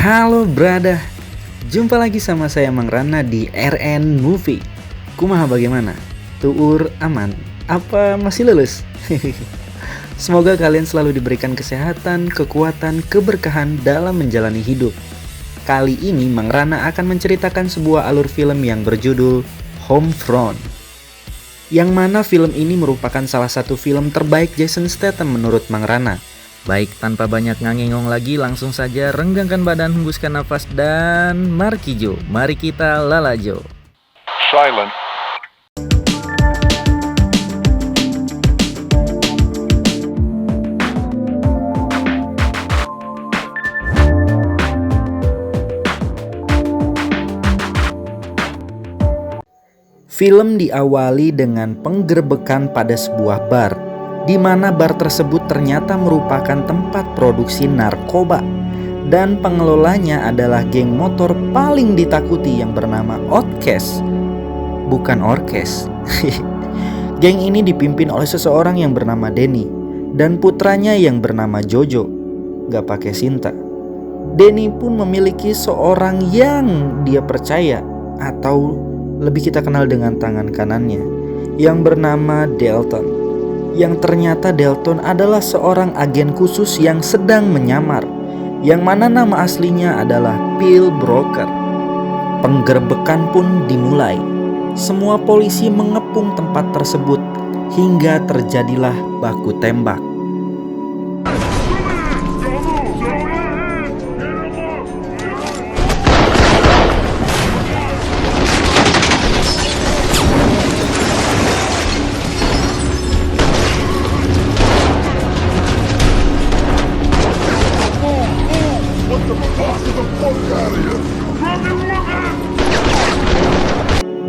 Halo brada, jumpa lagi sama saya Mang Rana di RN Movie. Kumaha bagaimana? Tuur aman? Apa masih lulus? Semoga kalian selalu diberikan kesehatan, kekuatan, keberkahan dalam menjalani hidup. Kali ini Mang Rana akan menceritakan sebuah alur film yang berjudul Homefront, yang mana film ini merupakan salah satu film terbaik Jason Statham menurut Mang Rana. Baik, tanpa banyak ngangengong lagi, langsung saja renggangkan badan, hembuskan nafas, dan markijo. Mari kita lalajo. Silent. Film diawali dengan penggerbekan pada sebuah bar, di mana bar tersebut ternyata merupakan tempat produksi narkoba, dan pengelolanya adalah geng motor paling ditakuti yang bernama Outcast, bukan Orkes. Geng ini dipimpin oleh seseorang yang bernama Denny dan putranya yang bernama Jojo, gak pakai Sinta. Denny pun memiliki seorang yang dia percaya, atau lebih kita kenal dengan tangan kanannya, yang bernama Dalton. Yang ternyata Dalton adalah seorang agen khusus yang sedang menyamar, yang mana nama aslinya adalah Pill Broker. Penggerbekan pun dimulai. Semua polisi mengepung tempat tersebut hingga terjadilah baku tembak.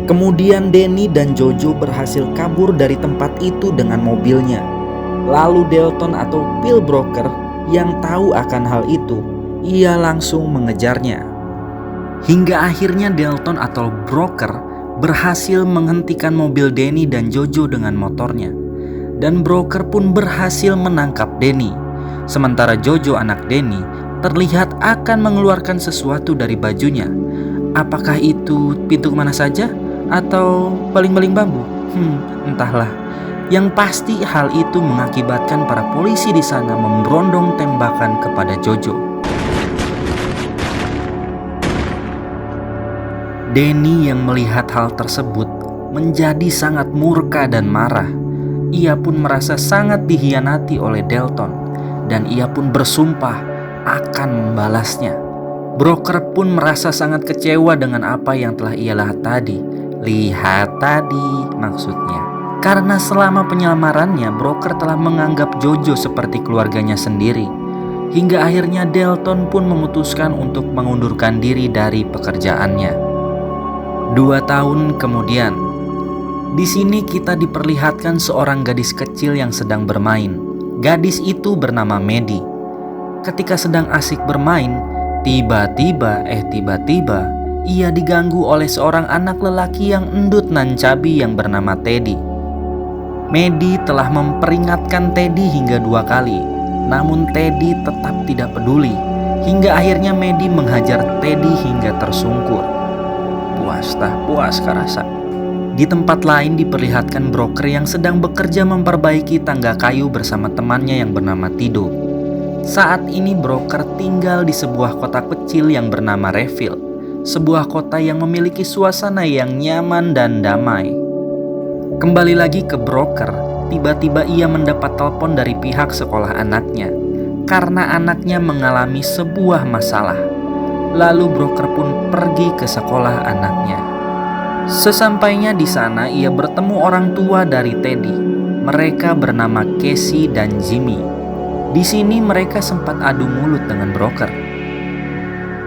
Kemudian Denny dan Jojo berhasil kabur dari tempat itu dengan mobilnya. Lalu Dalton atau Pill Broker yang tahu akan hal itu, ia langsung mengejarnya. Hingga akhirnya Dalton atau Broker berhasil menghentikan mobil Denny dan Jojo dengan motornya. Dan Broker pun berhasil menangkap Denny. Sementara Jojo, anak Denny, terlihat akan mengeluarkan sesuatu dari bajunya. Apakah itu pintu kemana saja? Atau baling-baling bambu? Entahlah. Yang pasti hal itu mengakibatkan para polisi di sana memberondong tembakan kepada Jojo. Denny yang melihat hal tersebut menjadi sangat murka dan marah. Ia pun merasa sangat dikhianati oleh Dalton, dan ia pun bersumpah akan membalasnya. Broker pun merasa sangat kecewa dengan apa yang telah ia lihat tadi maksudnya. Karena selama penyamarannya, Broker telah menganggap Jojo seperti keluarganya sendiri. Hingga akhirnya Dalton pun memutuskan untuk mengundurkan diri dari pekerjaannya. 2 tahun kemudian, di sini kita diperlihatkan seorang gadis kecil yang sedang bermain. Gadis itu bernama Maddie. Ketika sedang asik bermain, tiba-tiba ia diganggu oleh seorang anak lelaki yang endut nan cabi yang bernama Teddy. Maddie telah memperingatkan Teddy hingga 2 kali, namun Teddy tetap tidak peduli. Hingga akhirnya Maddie menghajar Teddy hingga tersungkur. Puas karasa. Di tempat lain diperlihatkan Broker yang sedang bekerja memperbaiki tangga kayu bersama temannya yang bernama Tido. Saat ini Broker tinggal di sebuah kota kecil yang bernama Reville. Sebuah kota yang memiliki suasana yang nyaman dan damai. Kembali lagi ke Broker, tiba-tiba ia mendapat telepon dari pihak sekolah anaknya, karena anaknya mengalami sebuah masalah. Lalu Broker pun pergi ke sekolah anaknya. Sesampainya di sana, ia bertemu orang tua dari Teddy. Mereka bernama Casey dan Jimmy. Di sini mereka sempat adu mulut dengan Broker.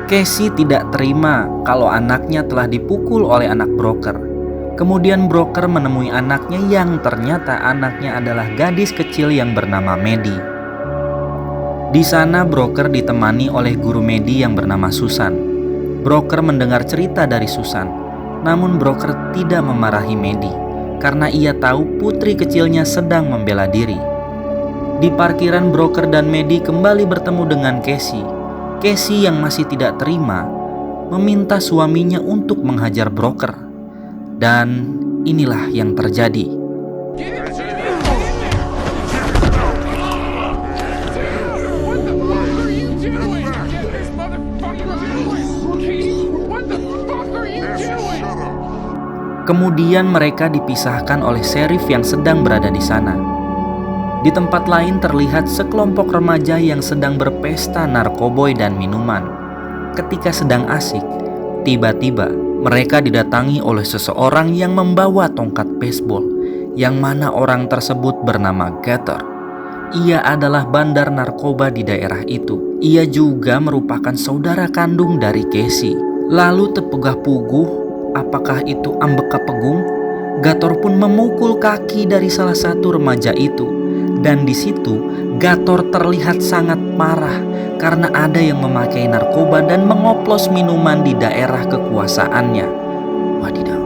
Casey tidak terima kalau anaknya telah dipukul oleh anak Broker. Kemudian Broker menemui anaknya yang ternyata anaknya adalah gadis kecil yang bernama Maddie. Di sana Broker ditemani oleh guru Maddie yang bernama Susan. Broker mendengar cerita dari Susan, namun Broker tidak memarahi Maddie karena ia tahu putri kecilnya sedang membela diri. Di parkiran Broker dan Maddie kembali bertemu dengan Casey. Casey yang masih tidak terima meminta suaminya untuk menghajar broker. Dan inilah yang terjadi. Kemudian mereka dipisahkan oleh sheriff yang sedang berada di sana. Di tempat lain terlihat sekelompok remaja yang sedang berpesta narkoboy dan minuman. Ketika sedang asik, tiba-tiba mereka didatangi oleh seseorang yang membawa tongkat baseball, yang mana orang tersebut bernama Gator. Ia adalah bandar narkoba di daerah itu. Ia juga merupakan saudara kandung dari Casey. Lalu terpegah-puguh, apakah itu Ambekapegung? Gator pun memukul kaki dari salah satu remaja itu. Dan di situ Gator terlihat sangat marah karena ada yang memakai narkoba dan mengoplos minuman di daerah kekuasaannya. Wadidaw.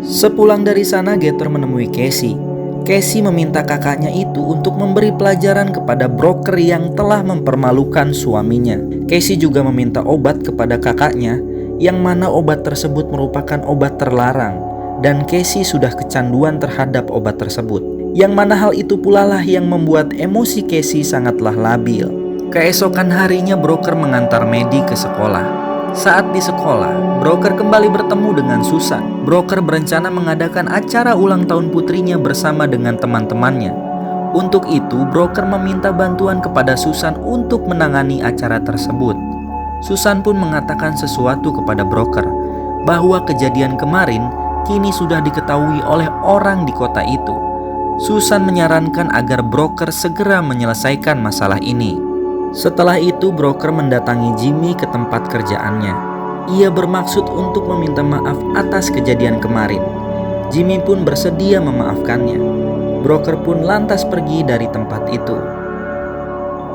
Sepulang dari sana, Gator menemui Casey. Casey meminta kakaknya itu untuk memberi pelajaran kepada broker yang telah mempermalukan suaminya. Casey juga meminta obat kepada kakaknya, yang mana obat tersebut merupakan obat terlarang, dan Casey sudah kecanduan terhadap obat tersebut. Yang mana hal itu pula lah yang membuat emosi Casey sangatlah labil. Keesokan harinya broker mengantar Maddie ke sekolah. Saat di sekolah, broker kembali bertemu dengan Susan. Broker berencana mengadakan acara ulang tahun putrinya bersama dengan teman-temannya. Untuk itu, broker meminta bantuan kepada Susan untuk menangani acara tersebut. Susan pun mengatakan sesuatu kepada broker, bahwa kejadian kemarin kini sudah diketahui oleh orang di kota itu. Susan menyarankan agar broker segera menyelesaikan masalah ini. Setelah itu, broker mendatangi Jimmy ke tempat kerjaannya. Ia bermaksud untuk meminta maaf atas kejadian kemarin. Jimmy pun bersedia memaafkannya. Broker pun lantas pergi dari tempat itu.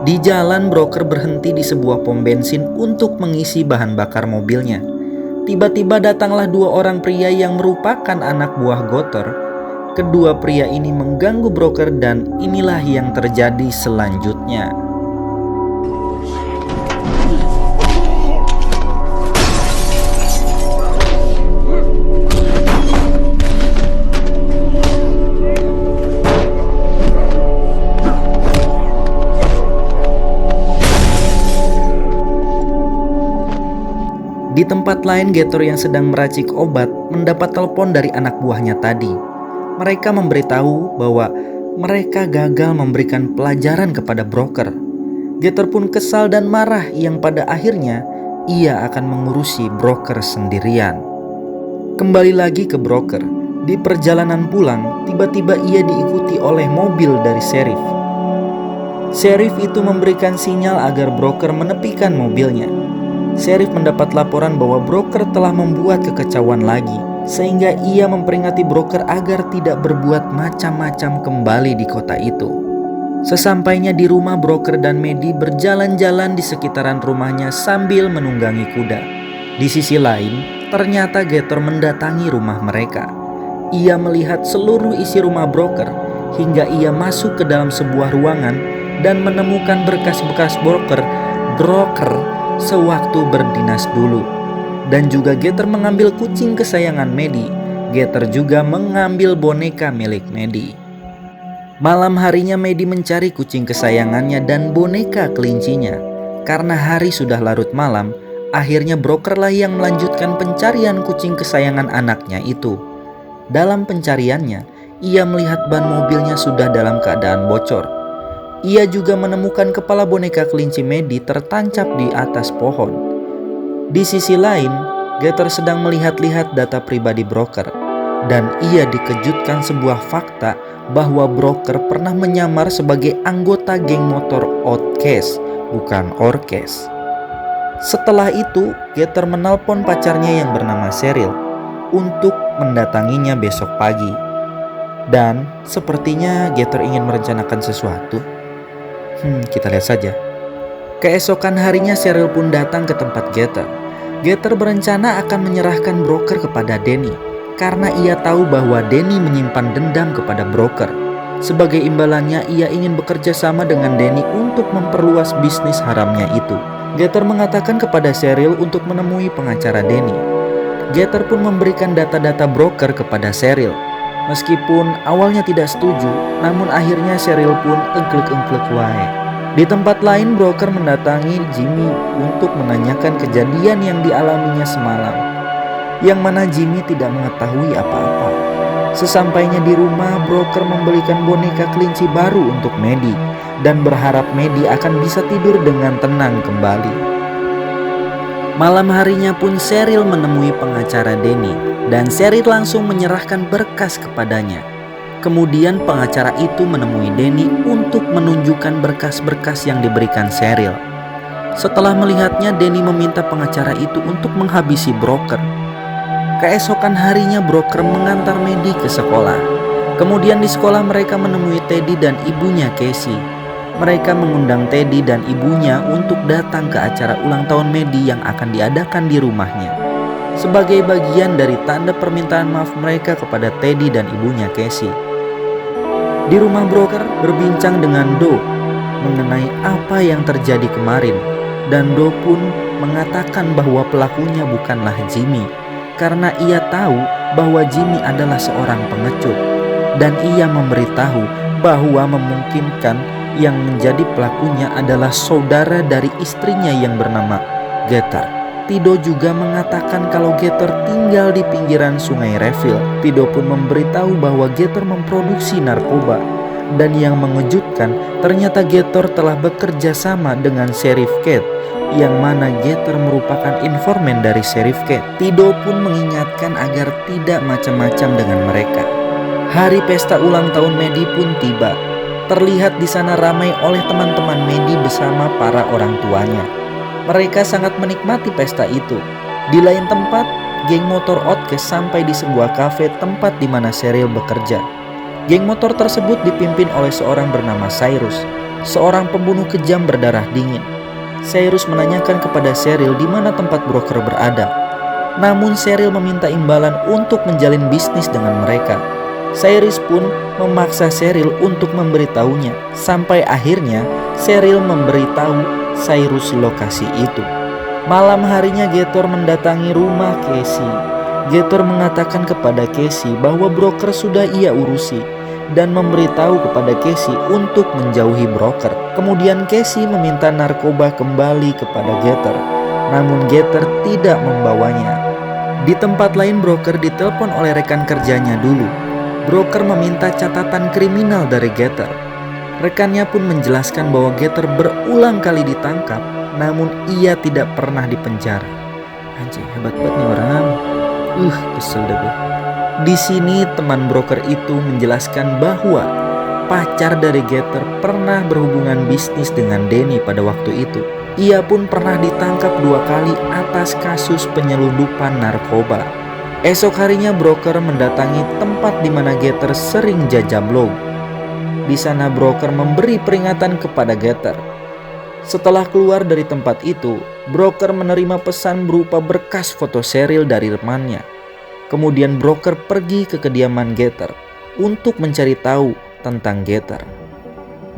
Di jalan, broker berhenti di sebuah pom bensin untuk mengisi bahan bakar mobilnya. Tiba-tiba datanglah dua orang pria yang merupakan anak buah Gator. Kedua pria ini mengganggu broker dan inilah yang terjadi selanjutnya. Di tempat lain, Gator yang sedang meracik obat mendapat telepon dari anak buahnya tadi. Mereka memberitahu bahwa mereka gagal memberikan pelajaran kepada broker. Gator pun kesal dan marah yang pada akhirnya ia akan mengurusi broker sendirian. Kembali lagi ke broker. Di perjalanan pulang, tiba-tiba ia diikuti oleh mobil dari sheriff. Sheriff itu memberikan sinyal agar broker menepikan mobilnya. Sheriff mendapat laporan bahwa broker telah membuat kekacauan lagi, sehingga ia memperingati broker agar tidak berbuat macam-macam kembali di kota itu. Sesampainya di rumah, broker dan Maddie berjalan-jalan di sekitaran rumahnya sambil menunggangi kuda. Di sisi lain, ternyata Gator mendatangi rumah mereka. Ia melihat seluruh isi rumah broker, hingga ia masuk ke dalam sebuah ruangan dan menemukan berkas-bekas broker sewaktu berdinas dulu. Dan juga Gator mengambil kucing kesayangan Maddie. Gator juga mengambil boneka milik Maddie. Malam harinya Maddie mencari kucing kesayangannya dan boneka kelincinya. Karena hari sudah larut malam, akhirnya brokerlah yang melanjutkan pencarian kucing kesayangan anaknya itu. Dalam pencariannya, ia melihat ban mobilnya sudah dalam keadaan bocor. Ia juga menemukan kepala boneka kelinci Maddie tertancap di atas pohon. Di sisi lain, Gator sedang melihat-lihat data pribadi broker, dan ia dikejutkan sebuah fakta bahwa broker pernah menyamar sebagai anggota geng motor Outcast, bukan Orkes. Setelah itu, Gator menelpon pacarnya yang bernama Cheryl untuk mendatanginya besok pagi. Dan sepertinya Gator ingin merencanakan sesuatu. Kita lihat saja. Keesokan harinya Cheryl pun datang ke tempat Gator. Gator berencana akan menyerahkan broker kepada Danny, karena ia tahu bahwa Danny menyimpan dendam kepada broker. Sebagai imbalannya, ia ingin bekerja sama dengan Danny untuk memperluas bisnis haramnya itu. Getter mengatakan kepada Cheryl untuk menemui pengacara Danny. Getter pun memberikan data-data broker kepada Cheryl. Meskipun awalnya tidak setuju, namun akhirnya Cheryl pun engklek-engklek wae. Di tempat lain, broker mendatangi Jimmy untuk menanyakan kejadian yang dialaminya semalam, yang mana Jimmy tidak mengetahui apa-apa. Sesampainya di rumah, broker membelikan boneka kelinci baru untuk Maddie dan berharap Maddie akan bisa tidur dengan tenang kembali. Malam harinya pun Cheryl menemui pengacara Danny dan Cheryl langsung menyerahkan berkas kepadanya. Kemudian pengacara itu menemui Danny untuk menunjukkan berkas-berkas yang diberikan Cheryl. Setelah melihatnya, Danny meminta pengacara itu untuk menghabisi broker. Keesokan harinya broker mengantar Maddie ke sekolah. Kemudian di sekolah mereka menemui Teddy dan ibunya Casey. Mereka mengundang Teddy dan ibunya untuk datang ke acara ulang tahun Maddie yang akan diadakan di rumahnya. Sebagai bagian dari tanda permintaan maaf mereka kepada Teddy dan ibunya Casey. Di rumah broker berbincang dengan Do mengenai apa yang terjadi kemarin. Dan Do pun mengatakan bahwa pelakunya bukanlah Jimmy, karena ia tahu bahwa Jimmy adalah seorang pengecut. Dan ia memberitahu bahwa memungkinkan yang menjadi pelakunya adalah saudara dari istrinya yang bernama Getter. Tido juga mengatakan kalau Getter tinggal di pinggiran sungai Refill. Tido pun memberitahu bahwa Getter memproduksi narkoba. Dan yang mengejutkan, ternyata Getter telah bekerja sama dengan Sheriff Kate, yang mana Getter merupakan informan dari Sheriff Kate. Tido pun mengingatkan agar tidak macam-macam dengan mereka. Hari pesta ulang tahun Maddie pun tiba. Terlihat di sana ramai oleh teman-teman Maddie bersama para orang tuanya. Mereka sangat menikmati pesta itu. Di lain tempat, geng motor Outcast sampai di sebuah kafe tempat di mana Cheryl bekerja. Geng motor tersebut dipimpin oleh seorang bernama Cyrus, seorang pembunuh kejam berdarah dingin. Cyrus menanyakan kepada Cheryl di mana tempat broker berada. Namun Cheryl meminta imbalan untuk menjalin bisnis dengan mereka. Cyrus pun memaksa Cheryl untuk memberitahunya. Sampai akhirnya Cheryl memberitahu Cyrus lokasi itu. Malam harinya Getter mendatangi rumah Casey. Getter mengatakan kepada Casey bahwa broker sudah ia urusi dan memberitahu kepada Casey untuk menjauhi broker. Kemudian Casey meminta narkoba kembali kepada Getter, namun Getter tidak membawanya. Di tempat lain broker ditelepon oleh rekan kerjanya dulu. Broker meminta catatan kriminal dari Getter. Rekannya pun menjelaskan bahwa Getter berulang kali ditangkap, namun ia tidak pernah dipenjara. Anjir, hebat banget nih orang. Kesel deh gue. Di sini teman broker itu menjelaskan bahwa pacar dari Getter pernah berhubungan bisnis dengan Danny pada waktu itu. Ia pun pernah ditangkap 2 kali atas kasus penyelundupan narkoba. Esok harinya broker mendatangi tempat di mana Getter sering jajablog. Di sana broker memberi peringatan kepada Getter. Setelah keluar dari tempat itu, broker menerima pesan berupa berkas foto Cheryl dari temannya. Kemudian broker pergi ke kediaman Getter untuk mencari tahu tentang Getter.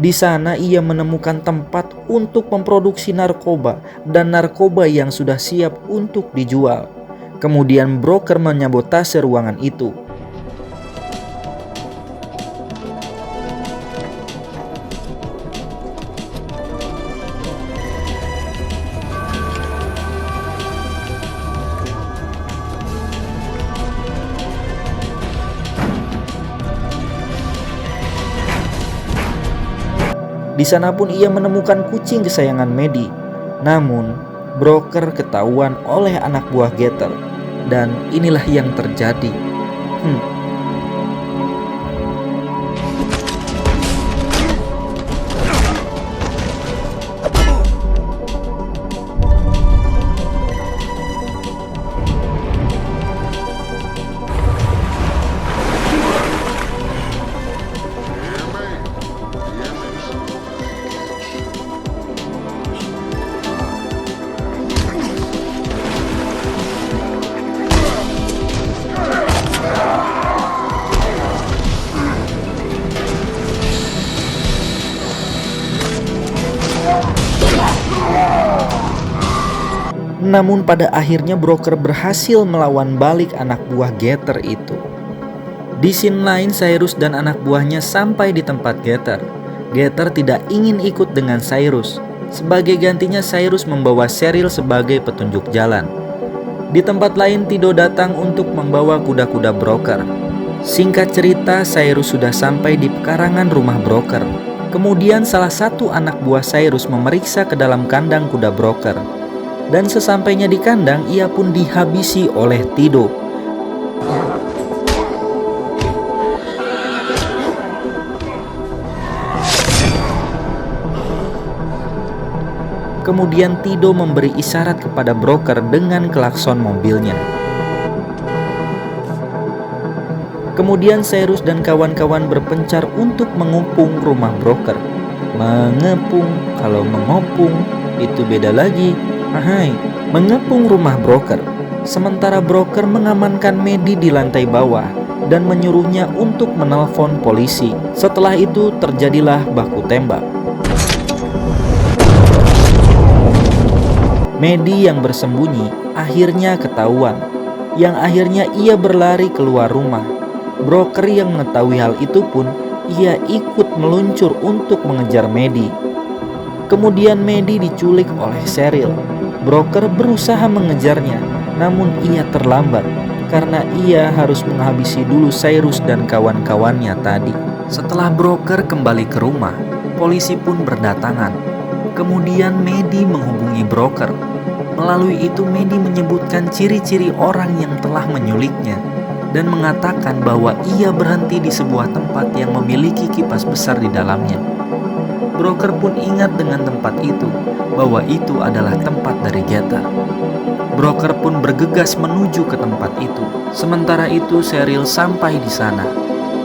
Di sana ia menemukan tempat untuk memproduksi narkoba dan narkoba yang sudah siap untuk dijual. Kemudian broker menyabotase ruangan itu. Di sana pun ia menemukan kucing kesayangan Maddie. Namun, broker ketahuan oleh anak buah Getter. Dan inilah yang terjadi. Namun pada akhirnya broker berhasil melawan balik anak buah Getter itu. Di scene lain, Cyrus dan anak buahnya sampai di tempat Getter. Getter tidak ingin ikut dengan Cyrus. Sebagai gantinya, Cyrus membawa Cheryl sebagai petunjuk jalan. Di tempat lain, Tido datang untuk membawa kuda-kuda broker. Singkat cerita, Cyrus sudah sampai di pekarangan rumah broker. Kemudian salah satu anak buah Cyrus memeriksa ke dalam kandang kuda broker. Dan sesampainya di kandang, ia pun dihabisi oleh Tido. Kemudian Tido memberi isyarat kepada broker dengan klakson mobilnya. Kemudian Cyrus dan kawan-kawan berpencar untuk mengepung rumah broker. Mengepung, kalau mengopung itu beda lagi. Ahai, mengepung rumah broker. Sementara broker mengamankan Medi di lantai bawah dan menyuruhnya untuk menelpon polisi. Setelah itu terjadilah baku tembak. Medi yang bersembunyi akhirnya ketahuan, yang akhirnya ia berlari keluar rumah. Broker yang mengetahui hal itu pun ia ikut meluncur untuk mengejar Medi. Kemudian Medi diculik oleh Cheryl. Broker berusaha mengejarnya, namun ia terlambat karena ia harus menghabisi dulu Cyrus dan kawan-kawannya tadi. Setelah broker kembali ke rumah, polisi pun berdatangan. Kemudian Medi menghubungi broker. Melalui itu Medi menyebutkan ciri-ciri orang yang telah menyuliknya dan mengatakan bahwa ia berhenti di sebuah tempat yang memiliki kipas besar di dalamnya. Broker pun ingat dengan tempat itu, bahwa itu adalah tempat dari Getter. Broker pun bergegas menuju ke tempat itu. Sementara itu Cheryl sampai di sana.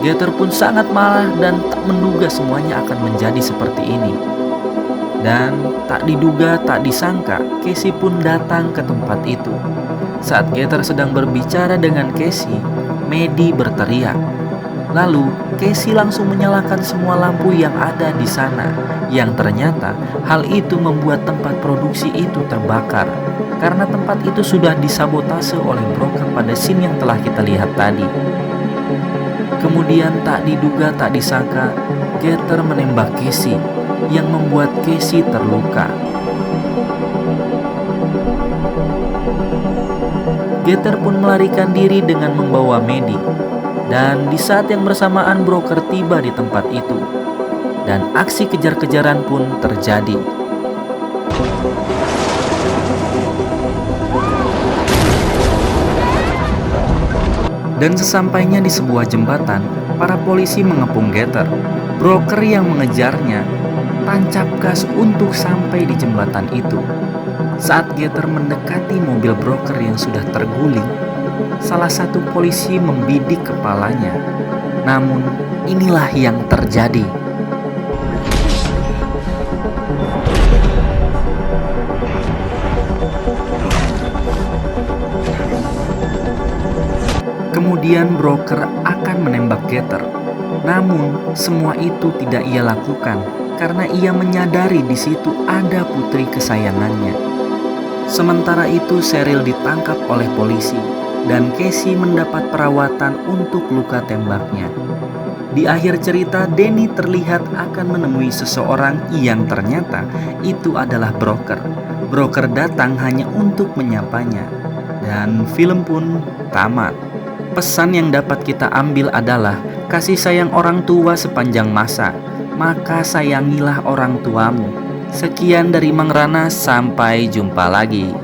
Getter pun sangat marah dan tak menduga semuanya akan menjadi seperti ini. Dan tak diduga, tak disangka, Casey pun datang ke tempat itu. Saat Getter sedang berbicara dengan Casey, Medi berteriak. Lalu Casey langsung menyalakan semua lampu yang ada di sana. Yang ternyata hal itu membuat tempat produksi itu terbakar, karena tempat itu sudah disabotase oleh broker pada scene yang telah kita lihat tadi. Kemudian tak diduga, tak disangka, Getter menembak Casey, yang membuat Casey terluka. Getter pun melarikan diri dengan membawa Medi. Dan di saat yang bersamaan broker tiba di tempat itu. Dan aksi kejar-kejaran pun terjadi. Dan sesampainya di sebuah jembatan, para polisi mengepung Getter. Broker yang mengejarnya tancap gas untuk sampai di jembatan itu. Saat Getter mendekati mobil broker yang sudah terguling, salah satu polisi membidik kepalanya. Namun inilah yang terjadi. Kemudian broker akan menembak Getter. Namun semua itu tidak ia lakukan karena ia menyadari di situ ada putri kesayangannya. Sementara itu Cheryl ditangkap oleh polisi dan Casey mendapat perawatan untuk luka tembaknya. Di akhir cerita, Danny terlihat akan menemui seseorang yang ternyata itu adalah broker. Broker datang hanya untuk menyapanya. Dan film pun tamat. Pesan yang dapat kita ambil adalah kasih sayang orang tua sepanjang masa, maka sayangilah orang tuamu. Sekian dari Mang Rana, sampai jumpa lagi.